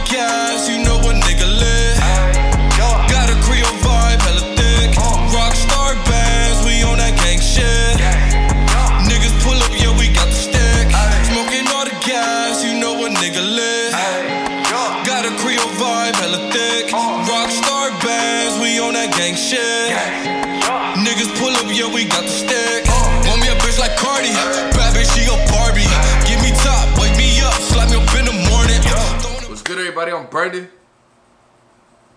gas, you know a nigga lit. Got a Creole vibe, hella thick. Rockstar bands, we on that gang shit. Niggas pull up, yeah, we got the stick. Smoking all the gas, you know a nigga lit. Got a Creole vibe, hella thick. Rockstar bands, we on that gang shit. Niggas pull up, yeah, we got the stick. Want me a bitch like Cardi, bad bitch, she a Barbie. Give me top, wake me up, slap me up in the morning. What's good, everybody? I'm Brandon.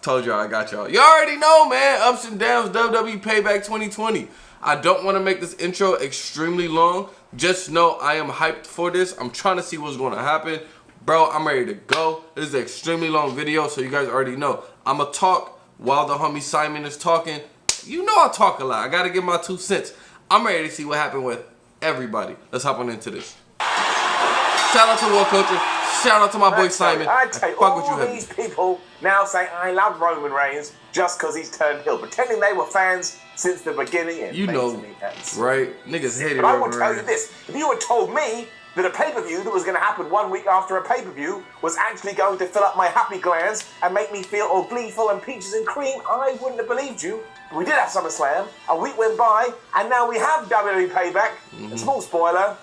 Told y'all I got y'all. You already know, man. Ups and downs, WWE Payback 2020. I don't want to make this intro extremely long. Just know I am hyped for this. I'm trying to see what's going to happen. Bro, I'm ready to go. This is an extremely long video, so you guys already know. I'm going to talk while the homie Simon is talking. You know I talk a lot. I got to give my 2 cents. I'm ready to see what happened with everybody. Let's hop on into this. Shout out to War Culture. Shout out to my boy Simon. I take all these people now saying I love Roman Reigns just because he's turned heel, pretending they were fans since the beginning. And you know, right? Niggas hated Roman Reigns. But I will tell you this: if you had told me that a pay-per-view that was going to happen 1 week after a pay-per-view was actually going to fill up my happy glands and make me feel all gleeful and peaches and cream, I wouldn't have believed you. We did have SummerSlam, a week went by, and now we have WWE Payback. A small spoiler,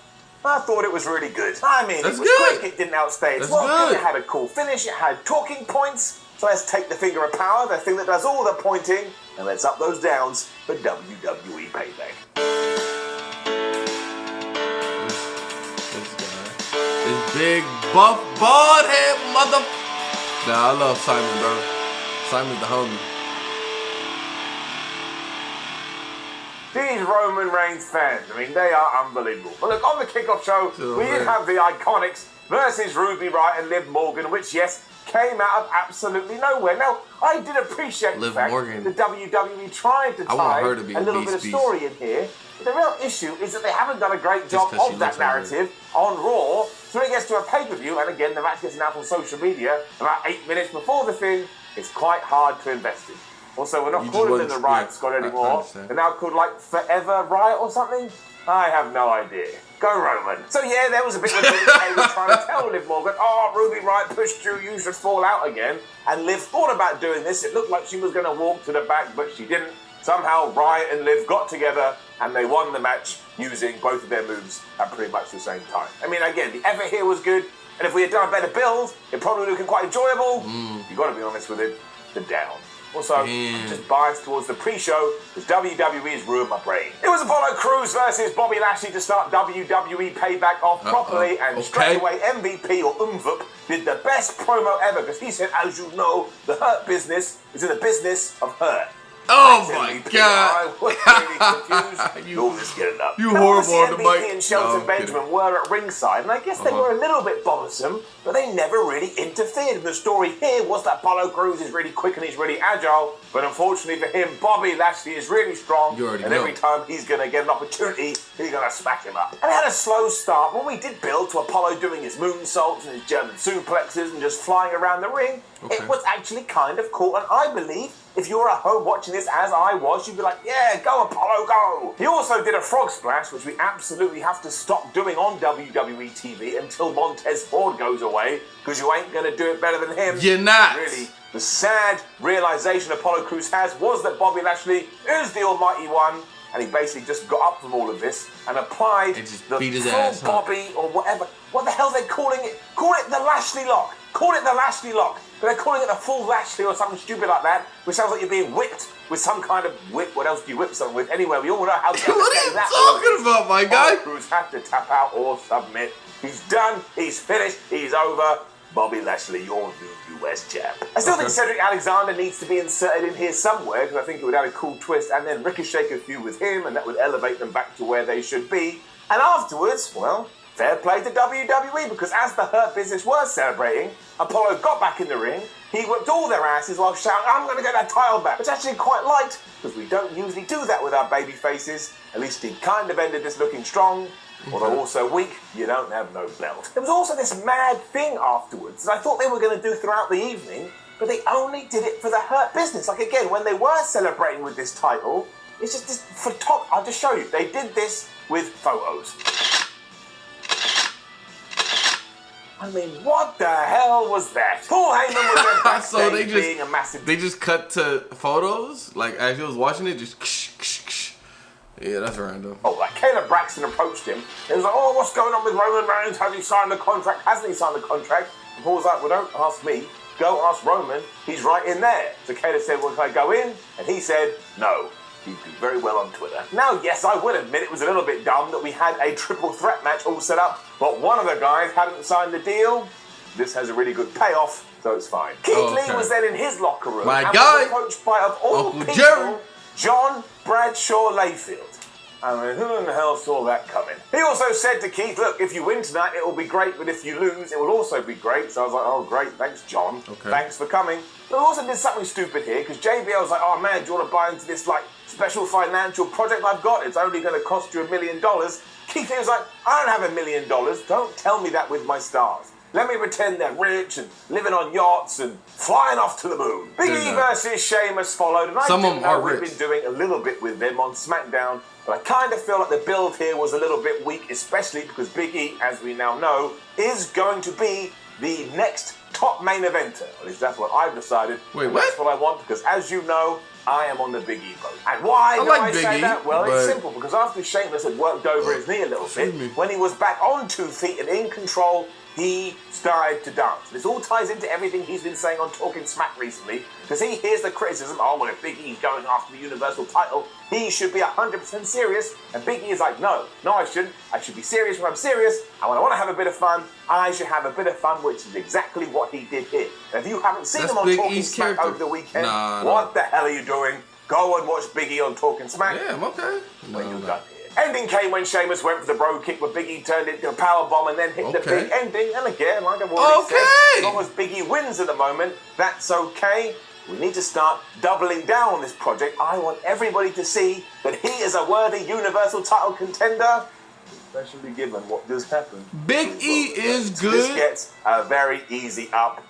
I thought it was really good. I mean, it was quick, it didn't outstay its welcome, it had a cool finish, it had talking points. So let's take the finger of power, the thing that does all the pointing, and let's up those downs for WWE Payback. This big, buff, bald head mother... Nah, I love Simon, bro. Simon's the homie. These Roman Reigns fans, I mean, they are unbelievable. But look, on the kickoff show, we did have the Iconics versus Ruby Riott and Liv Morgan, which, yes, came out of absolutely nowhere. Now, I did appreciate the fact that the WWE tried to tie a little bit of story in here. But the real issue is that they haven't done a great job of that narrative on Raw. So it gets to a pay-per-view, and again, the match gets announced on social media about 8 minutes before the thing. It's quite hard to invest in. Also, we're not calling them the Riot Squad anymore. They're now called, like, Forever Riot or something? I have no idea. Go Roman. So, yeah, there was a bit of a thing they were trying to tell Liv Morgan, oh, Ruby Riott pushed you, you should fall out again. And Liv thought about doing this. It looked like she was going to walk to the back, but she didn't. Somehow, Riott and Liv got together, and they won the match using both of their moves at pretty much the same time. I mean, again, the effort here was good, and if we had done a better build, it probably would have been quite enjoyable. You've got to be honest with it, the down. Also, I'm just biased towards the pre-show because WWE has ruined my brain. It was Apollo Crews versus Bobby Lashley to start WWE Payback off properly, and straight away MVP or UMVUP did the best promo ever because he said, as you know, the Hurt Business is in the business of hurt. Oh my God! I was really confused. You're just getting up. You horrible on the mic. MVP and Shelton Benjamin were at ringside, and I guess they were a little bit bothersome, but they never really interfered. The story here was that Apollo Crews is really quick and he's really agile, but unfortunately for him, Bobby Lashley is really strong, and every time he's going to get an opportunity, he's going to smack him up. And it had a slow start. When we did build to Apollo doing his moonsaults and his German suplexes and just flying around the ring, it was actually kind of cool, and I believe if you were at home watching this as I was, you'd be like, yeah, go Apollo, go! He also did a frog splash, which we absolutely have to stop doing on WWE TV until Montez Ford goes away, because you ain't going to do it better than him. You're not. Really, the sad realization Apollo Crews has was that Bobby Lashley is the almighty one, and he basically just got up from all of this and applied the full Bobby or whatever. What the hell are they calling it? Call it the Lashley lock. Call it the Lashley lock. But they're calling it the full Lashley or something stupid like that, which sounds like you're being whipped with some kind of whip. What else do you whip someone with? Anyway, we all know how to What are you talking about, my guy? Crews have to tap out or submit. He's done. He's finished. He's over. Bobby Lashley, your new US champ. I still think Cedric Alexander needs to be inserted in here somewhere because I think it would add a cool twist and then ricochet a few with him and that would elevate them back to where they should be. And afterwards, well, fair play to WWE because as the Hurt Business were celebrating, Apollo got back in the ring, he whipped all their asses while shouting, I'm going to get that title back, which actually quite liked because we don't usually do that with our baby faces. At least he kind of ended this looking strong. Although also weak, you don't have no belt. There was also this mad thing afterwards that I thought they were going to do throughout the evening, but they only did it for the Hurt Business. Like again, when they were celebrating with this title, it's just this photography. I'll just show you. They did this with photos. I mean, what the hell was that? Paul Heyman was there backstage So they being a massive... They just cut to photos? Like, as he was watching it, just ksh, ksh, ksh. Yeah, that's random. Oh, like Caleb Braxton approached him. He was like, oh, what's going on with Roman Reigns? Has he signed the contract? Hasn't he signed the contract? And Paul's like, well, don't ask me. Go ask Roman. He's right in there. So Caleb said, well, can I go in? And he said, no. He'd do very well on Twitter. Now, yes, I will admit it was a little bit dumb that we had a triple threat match all set up, but one of the guys hadn't signed the deal. This has a really good payoff, so it's fine. Keith Lee was then in his locker room and was approached by, of all Uncle people, Jerry. John Bradshaw Layfield. I mean, who in the hell saw that coming? He also said to Keith, look, if you win tonight, it will be great, but if you lose, it will also be great. So I was like, oh, great, thanks, John. Okay. Thanks for coming. But I also did something stupid here, because JBL was like, oh, man, do you want to buy into this, like, special financial project I've got? It's only going to cost you $1 million. Keith Lee was like, I don't have $1 million. Don't tell me that with my stars. Let me pretend they're rich and living on yachts and flying off to the moon. Big E versus Sheamus followed, and I didn't know we've been doing a little bit with them on SmackDown, but I kind of feel like the build here was a little bit weak, especially because Big E, as we now know, is going to be the next top main eventer. At least that's what I've decided. Wait, what? That's what I want, because as you know, I am on the Big E boat. And why do I say that? Well, it's simple, because after Sheamus had worked over his knee a little bit, when he was back on 2 feet and in control, he started to dance. This all ties into everything he's been saying on Talking Smack recently, because he hears the criticism, oh, well, if Big E's going after the Universal title, he should be 100% serious. And Big E is like, no, I shouldn't. I should be serious when I'm serious. And when I want to have a bit of fun, I should have a bit of fun, which is exactly what he did here. And if you haven't seen him on Talking Smack over the weekend, what the hell are you doing? Go and watch Big E on Talking Smack. Yeah, I'm okay. When you're done here. Ending came when Sheamus went for the bro kick, but Big E turned it into a powerbomb and then hit the big ending. And again, like I've already said, as long as Big E wins at the moment, that's okay. We need to start doubling down on this project. I want everybody to see that he is a worthy Universal title contender, especially given what just happened. Big E is good. This gets a very easy up.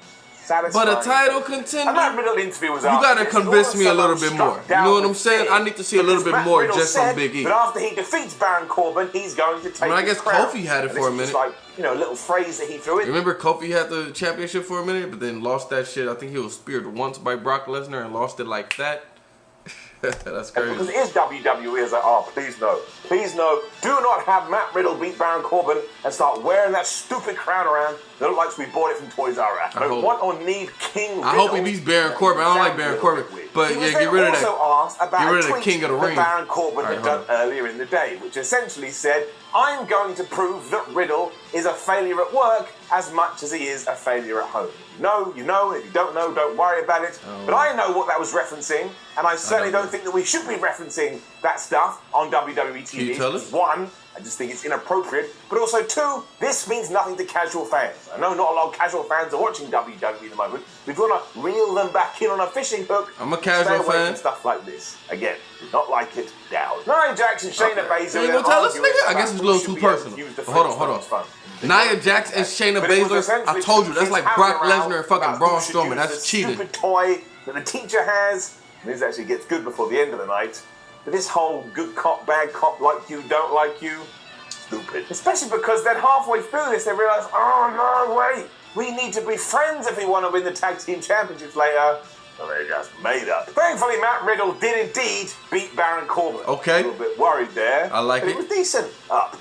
But a title contender, interview was you gotta convince me a little bit more. You know what I'm saying? I need to see a little bit more just from Big E. But after he defeats Baron Corbin, he's going to take. I guess Kofi had it for a minute. Like, you know, a little phrase that he threw in. Remember Kofi had the championship for a minute, but then lost that shit. I think he was speared once by Brock Lesnar and lost it like that. That's crazy. Because it is WWE, it's like, oh, please no, do not have Matt Riddle beat Baron Corbin and start wearing that stupid crown around that looks like we bought it from Toys R Us. I don't want or need King Riddle. I hope he beats Baron Corbin. I don't like Baron Corbin, but yeah, get rid of that. Also asked about get rid of the King of the Ring. Baron Corbin had done earlier in the day, which essentially said, I'm going to prove that Riddle is a failure at work as much as he is a failure at home. You know, if you don't know, don't worry about it. But I know what that was referencing, and I certainly don't think that we should be referencing that stuff on WWE TV. Can you tell us? One, I just think it's inappropriate, but also two, this means nothing to casual fans. I know not a lot of casual fans are watching WWE at the moment. We've got to reel them back in on a fishing hook. I'm a casual fan. From stuff like this. Again, did not like it, down. Nia Jax and Shayna Baszler. You ain't gonna tell us, nigga? I guess it's a little too personal. Hold on. Nia Jax and Shayna Baszler, I told you, that's like Brock Lesnar and fucking Braun Strowman. That's cheating. Stupid toy that the teacher has. This actually gets good before the end of the night. But this whole good cop, bad cop, like you, don't like you, stupid. Especially because then halfway through this, they realise, oh no, wait, we need to be friends if we want to win the tag team championships later. So they just made up. Thankfully, Matt Riddle did indeed beat Baron Corbin. Okay. A little bit worried there. I like it. It was decent.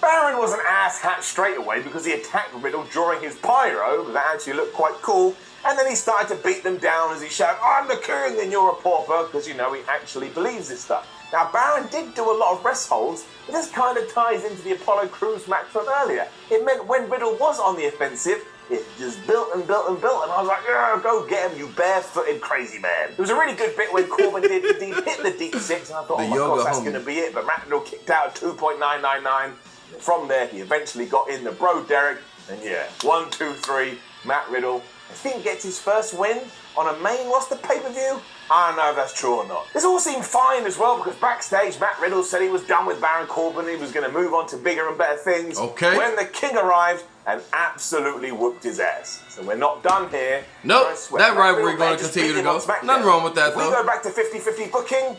Baron was an ass hat straight away because he attacked Riddle during his pyro. That actually looked quite cool. And then he started to beat them down as he shouted, I'm the king and you're a pauper, because, you know, he actually believes this stuff. Now, Baron did do a lot of rest holds, but this kind of ties into the Apollo Crews match from earlier. It meant when Riddle was on the offensive, it just built and built and built, and I was like, yeah, go get him, you barefooted crazy man. It was a really good bit when Corbin did indeed hit the deep six, and I thought, oh my gosh, that's going to be it. But Matt Riddle kicked out at 2.999. From there, he eventually got in the Bro Derek, and yeah, 1, 2, 3, Matt Riddle, I think, gets his first win on a main roster pay-per-view. I don't know if that's true or not. This all seemed fine as well, because backstage, Matt Riddle said he was done with Baron Corbin. He was going to move on to bigger and better things. Okay. When the King arrived and absolutely whooped his ass. So we're not done here. Nope, that rivalry going to continue to go. Nothing wrong with that, though. If we go back to 50-50 booking,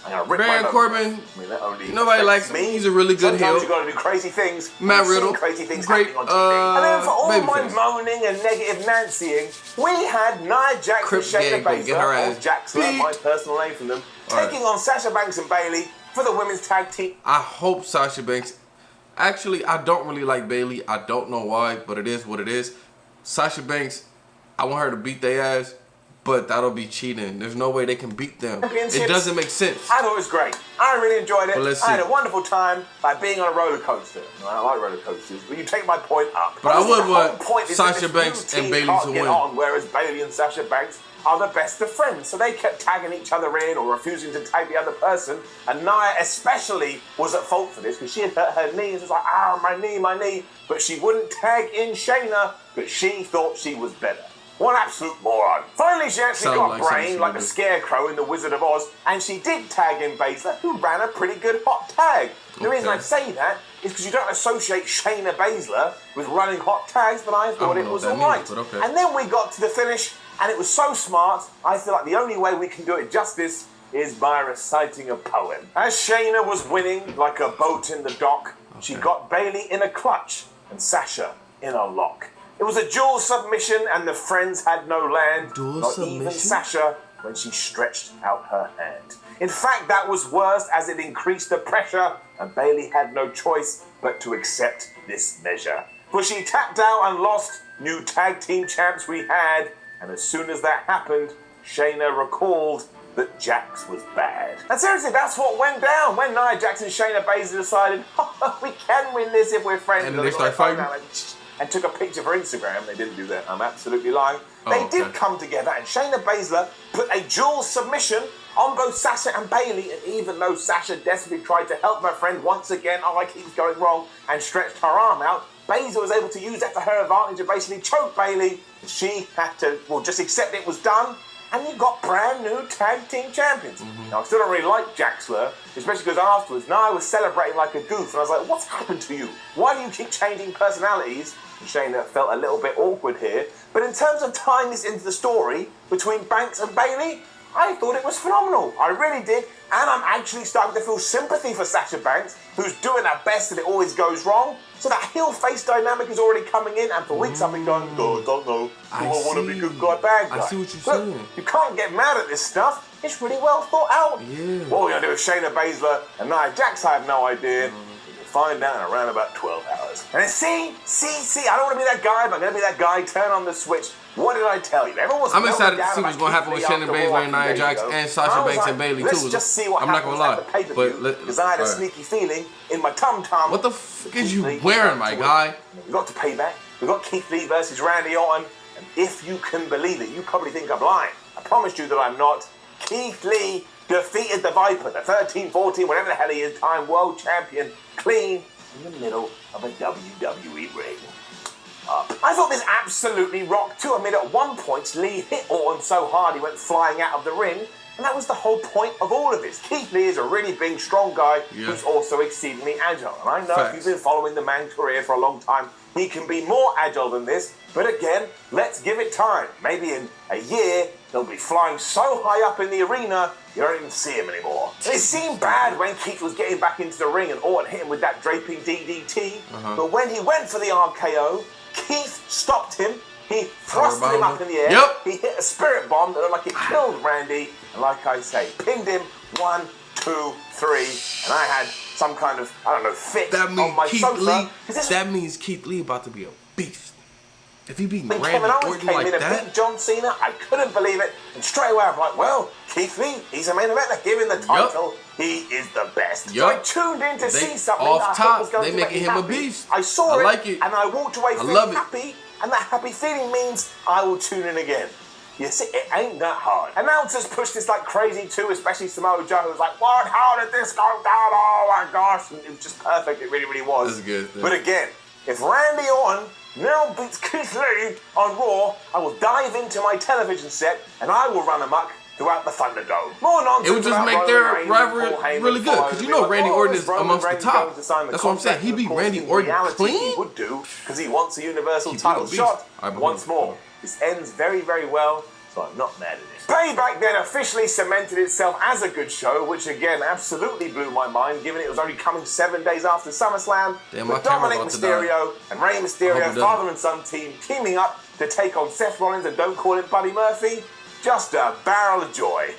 I'm gonna rip Baron my nose Corbin, off. I mean, that only nobody likes affects him. me. He's a really good Sometimes heel. you gotta do crazy things. Matt We've Riddle, seen crazy things great, happening on TV. And then for all my babyface. moaning and negative Nancying, we had Nia Jax Crip and gang, Shayna go get her Baszler, or ass Jaxler, beat. my personal name for them, All taking on Sasha Banks and Bayley for the women's tag team. I hope Sasha Banks. Actually, I don't really like Bayley. I don't know why, but it is what it is. Sasha Banks, I want her to beat their ass, but that'll be cheating. There's no way they can beat them. It doesn't make sense. I thought it was great. I really enjoyed it. But let's I had see. a wonderful time by being on a roller coaster. I like roller coasters, but you take my point up. But I Obviously, would the whole want point is that Sasha this Banks new and team Bayley can't to get win. on, whereas Bayley and Sasha Banks are the best of friends. So they kept tagging each other in or refusing to tag the other person. And Nia especially was at fault for this because she had hurt her knee and she was like, my knee. But she wouldn't tag in Shayna, but she thought she was better. What an absolute moron. Finally, she actually Sound got like a brain something like she a would do. scarecrow in The Wizard of Oz, and she did tag in Baszler, who ran a pretty good hot tag. The reason I say that is because you don't associate Shayna Baszler with running hot tags, but I thought don't it know was what that alright. means, but okay. And then we got to the finish, and it was so smart, I feel like the only way we can do it justice is by reciting a poem. As Shayna was winning like a boat in the dock, she got Bayley in a clutch and Sasha in a lock. It was a dual submission and the friends had no land. Not even Sasha when she stretched out her hand. In fact, that was worse as it increased the pressure and Bayley had no choice but to accept this measure. For she tapped out and lost, new tag team champs we had, and as soon as that happened, Shayna recalled that Jax was bad. And seriously, that's what went down when Nia Jax and Shayna Baszler decided, we can win this if we're friends. And then they start fighting. And took a picture for Instagram. They didn't do that. I'm absolutely lying. They did come together, and Shayna Baszler put a dual submission on both Sasha and Bayley. And even though Sasha desperately tried to help her friend once again, I keep going wrong, and stretched her arm out, Baszler was able to use that to her advantage and basically choke Bayley. She had to, just accept it was done. And you got brand new tag team champions. Now, I still don't really like Jaxler, especially because afterwards, Nia was celebrating like a goof, and I was like, what's happened to you? Why do you keep changing personalities? And Shayna felt a little bit awkward here. But in terms of tying this into the story between Banks and Bayley, I thought it was phenomenal. I really did. And I'm actually starting to feel sympathy for Sasha Banks, who's doing her best and it always goes wrong. So that heel-face dynamic is already coming in, and for weeks I've been going, I don't know. Do I want to be good guy, bad guy? I see what you're saying. You can't get mad at this stuff. It's really well thought out. Yeah. What we're going to do with Shayna Baszler and Nia Jax, I have no idea. We'll find out in around about 12 hours. And then see, I don't want to be that guy, but I'm going to be that guy. Turn on the switch. What did I tell you? Everyone was I'm excited to melting see down what's about going to happen with Keith Lee Shannon after Baszler and Raw a Nia few Jax days ago. and Sasha I was Banks and like, Bayley let's too. just see what I'm not happens gonna at lie, the pay-per-view, but because I had a sneaky feeling in my tum-tum. What the fuck is you Keith Lee wearing, was my going to guy? win. We got to Payback. We got Keith Lee versus Randy Orton. And if you can believe it, you probably think I'm lying. I promise you that I'm not. Keith Lee defeated the Viper, the 13-14, whatever the hell he is, time world champion, clean in the middle of a WWE ring. I thought this absolutely rocked too. I mean, at one point, Lee hit Orton so hard he went flying out of the ring, and that was the whole point of all of this. Keith Lee is a really big, strong guy who's also exceedingly agile. And I know if you've been following the man's career for a long time, he can be more agile than this. But again, let's give it time. Maybe in a year, he'll be flying so high up in the arena, you don't even see him anymore. It seemed bad when Keith was getting back into the ring and Orton hit him with that draping DDT. But when he went for the RKO, Keith stopped him. He thrusted him up in the air. He hit a spirit bomb that looked like it killed Randy. And like I say, pinned him 1, 2, 3. And I had some kind of, fit on my sofa. That means Keith Lee about to be a beast. If he beat Randy Kevin Owens Orton came like in and that, beat John Cena, I couldn't believe it. And straight away I'm like, well, Keith Lee, he's a main eventer. Give him the title. He is the best. So I tuned in to see something off that I top, thought was going they to make making me him a happy. beast. I saw I it, like it. and I walked away feeling happy. And that happy feeling means I will tune in again. You see, it ain't that hard. Announcers pushed this like crazy too, especially Samoa Joe, who was like, what? How did this go down? Oh my gosh. And it was just perfect. It really, really was. That's good. But again, if Randy Orton now beats Keith Lee on Raw, I will dive into my television set and I will run amok throughout the Thunderdome. More nonsense. It would just make their rivalry really good, because you know Randy Orton is amongst the top. That's what I'm saying. He beat Randy Orton clean. He would do, because he wants a Universal title shot once more. This ends very, very well. So I'm not mad at it. Payback then officially cemented itself as a good show, which again absolutely blew my mind, given it was only coming 7 days after SummerSlam. Damn, with Dominic Mysterio and Rey Mysterio, father and son team, teaming up to take on Seth Rollins and Don't Call It Buddy Murphy. Just a barrel of joy.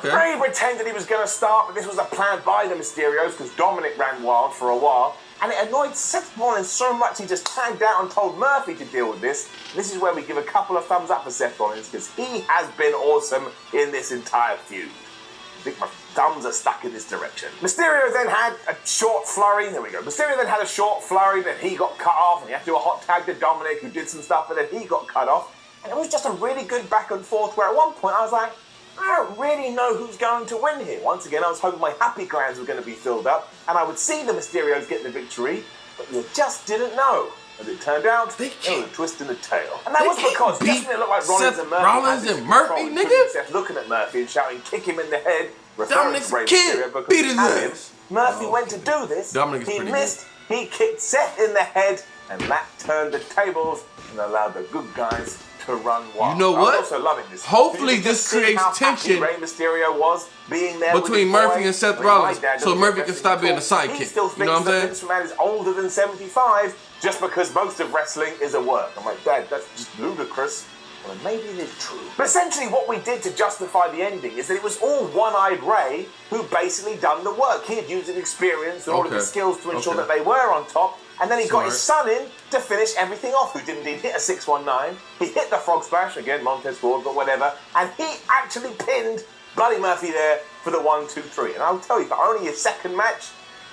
Rey pretended he was going to start, but this was a plan by the Mysterios because Dominic ran wild for a while. And it annoyed Seth Rollins so much he just tagged out and told Murphy to deal with this. This is where we give a couple of thumbs up for Seth Rollins because he has been awesome in this entire feud. I think my thumbs are stuck in this direction. Mysterio then had a short flurry. There we go. Mysterio then had a short flurry, then he got cut off, and he had to do a hot tag to Dominic, who did some stuff, but then he got cut off. And it was just a really good back and forth where at one point I was like, I don't really know who's going to win here. Once again, I was hoping my happy glands were going to be filled up and I would see the Mysterios get the victory, but you just didn't know. As it turned out, there was a twist in the tail. And that was because just when it looked like Rollins and Murphy, nigga. Seth looking at Murphy and shouting, kick him in the head, referring Dominic's to Rey kid Mysterio because beat his ass. Murphy went to do this, he missed, he kicked Seth in the head, and that turned the tables and allowed the good guys to run wild. You know what? I'm also loving this. Hopefully this creates tension Rey Mysterio was being there between Murphy and Seth Rollins, so Murphy can stop being a sidekick. He still You know what I'm saying? Vince McMahon is older than 75 just because most of wrestling is a work. I'm like, Dad, that's just ludicrous. Well, maybe it is true. But essentially what we did to justify the ending is that it was all one-eyed Rey who basically done the work. He had used his experience and all of his skills to ensure that they were on top. And then he got his son in to finish everything off, who did indeed hit a 619. He hit the frog splash, again, Montez Ford, but whatever. And he actually pinned Bloody Murphy there for the 1, 2, 3. And I'll tell you, for only his second match,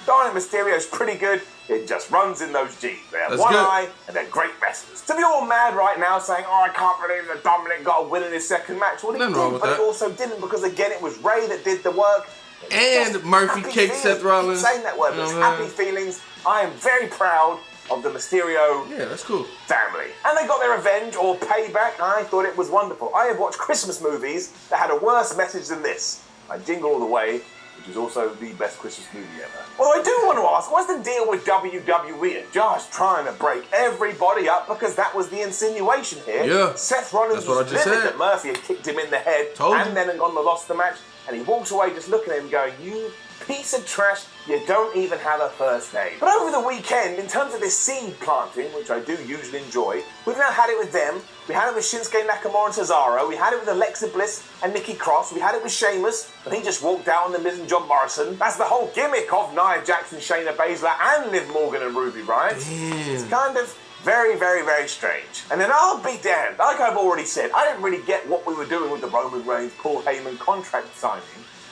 Dominic Mysterio's pretty good. It just runs in those G's. They have one eye, and they're great wrestlers. So if you're all mad right now saying, oh, I can't believe that Dominic got a win in his second match. Well, he did, but he also didn't because, again, it was Rey that did the work. And Murphy kicked Seth Rollins. I keep saying that word, but it's happy feelings. I am very proud of the Mysterio family. And they got their revenge or payback. I thought it was wonderful. I have watched Christmas movies that had a worse message than this. Like Jingle All the Way, which is also the best Christmas movie ever. Well, I do want to ask, what's the deal with WWE and Josh trying to break everybody up? Because that was the insinuation here. Yeah. Seth Rollins was livid that Murphy had kicked him in the head and then had gone and lost the match. And he walks away just looking at him going, you piece of trash, you don't even have a first name. But over the weekend, in terms of this seed planting, which I do usually enjoy, we've now had it with them. We had it with Shinsuke Nakamura and Cesaro. We had it with Alexa Bliss and Nikki Cross. We had it with Sheamus, but he just walked out on the Miz and John Morrison. That's the whole gimmick of Nia Jackson, Shayna Baszler, and Liv Morgan and Ruby Riott. It's kind of very, very, very strange. And then I'll be damned. Like I've already said, I didn't really get what we were doing with the Roman Reigns, Paul Heyman contract signing.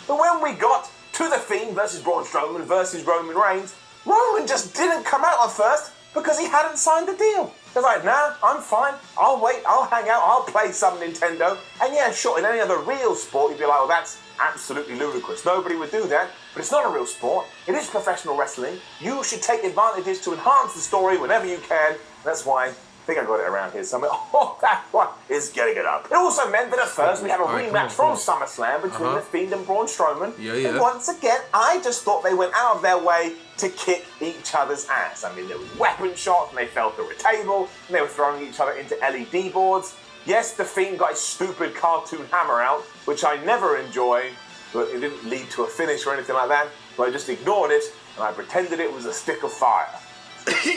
But when we got to the Fiend versus Braun Strowman versus Roman Reigns, Roman just didn't come out at first because he hadn't signed the deal. He was like, nah, I'm fine. I'll wait. I'll hang out. I'll play some Nintendo. And yeah, sure, in any other real sport, you'd be like, well, that's absolutely ludicrous. Nobody would do that. But it's not a real sport. It is professional wrestling. You should take advantages to enhance the story whenever you can. That's why I think I got it around here somewhere. Oh, that one is getting it up. It also meant that at first we had a rematch from SummerSlam between the Fiend and Braun Strowman. And once again, I just thought they went out of their way to kick each other's ass. I mean, there was weapon shots and they fell through a table and they were throwing each other into LED boards. Yes, the Fiend got his stupid cartoon hammer out, which I never enjoy, but it didn't lead to a finish or anything like that. So I just ignored it and I pretended it was a stick of fire.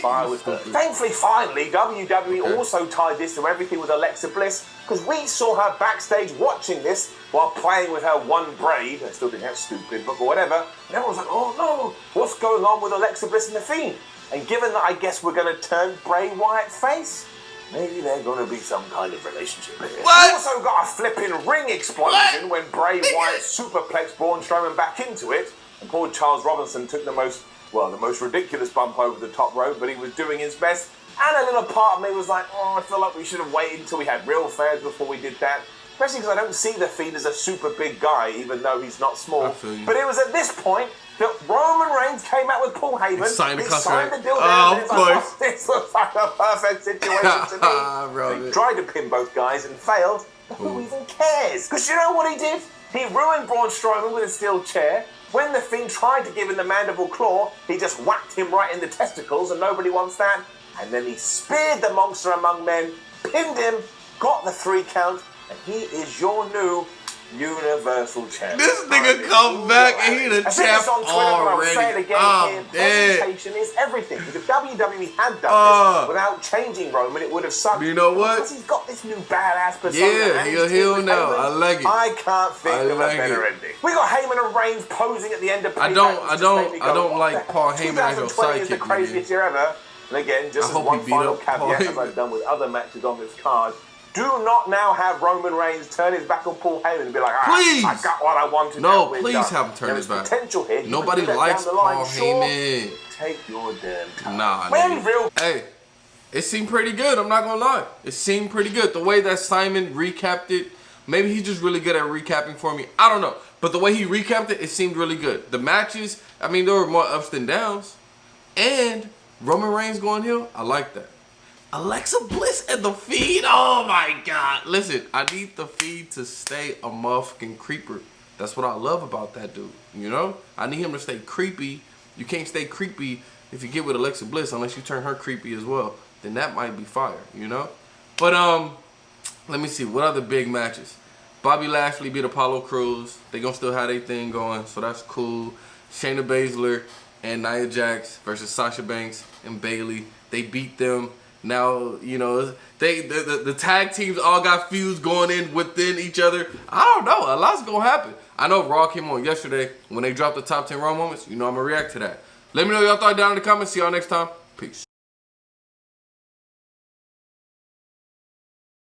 Fire with her. Thankfully, finally, WWE also tied this to everything with Alexa Bliss because we saw her backstage watching this while playing with her one braid. I still think that's stupid, but whatever. And everyone was like, oh no, what's going on with Alexa Bliss and the Fiend? And given that I guess we're going to turn Bray Wyatt face, maybe they're going to be some kind of relationship here. We also got a flipping ring explosion when Bray Wyatt superplexed Braun Strowman back into it, and poor Charles Robinson took the most ridiculous bump over the top rope, but he was doing his best. And a little part of me was like, oh, I feel like we should have waited until we had real fans before we did that. Especially because I don't see the Fiend as a super big guy, even though he's not small. But it was at this point that Roman Reigns came out with Paul Heyman. He signed the deal down. Of course. This looks like a perfect situation to me. He tried to pin both guys and failed. But who even cares? Because you know what he did? He ruined Braun Strowman with a steel chair. When the Fiend tried to give him the mandible claw, he just whacked him right in the testicles, and nobody wants that. And then he speared the monster among men, pinned him, got the 3 count, and he is your new Universal Champion. This nigga come back and he the champ already. I'm dead. Presentation is everything. Because if WWE had done this without changing Roman, it would have sucked. You know what? Because he's got this new badass persona. Yeah, he's a heel now. I like it. I can't think of a better ending. We got Heyman and Reigns posing at the end of Payback. I don't like Paul Heyman as your 2020 is the sidekick. craziest year ever. And again, just as one final caveat, as I've done with other matches on this card, do not now have Roman Reigns turn his back on Paul Heyman and be like, please, I got what I wanted. No, please have him turn his back. Potential here. Nobody likes Paul Heyman. Take your damn time. Nah, hey, it seemed pretty good. I'm not gonna lie. It seemed pretty good. The way that Simon recapped it, maybe he's just really good at recapping for me. I don't know. But the way he recapped it, it seemed really good. The matches, I mean, there were more ups than downs. And Roman Reigns going heel, I like that. Alexa Bliss and the Fiend, oh my God. Listen, I need the Fiend to stay a motherfucking creeper. That's what I love about that dude, you know? I need him to stay creepy. You can't stay creepy if you get with Alexa Bliss unless you turn her creepy as well. Then that might be fire, you know? But, let me see, what other big matches? Bobby Lashley beat Apollo Crews. They gonna still have their thing going, so that's cool. Shayna Baszler and Nia Jax versus Sasha Banks and Bayley. They beat them. Now, you know, the tag teams all got feuds going in within each other. I don't know. A lot's going to happen. I know Raw came on yesterday when they dropped the top 10 Raw moments. You know I'm going to react to that. Let me know your thoughts down in the comments. See y'all next time. Peace.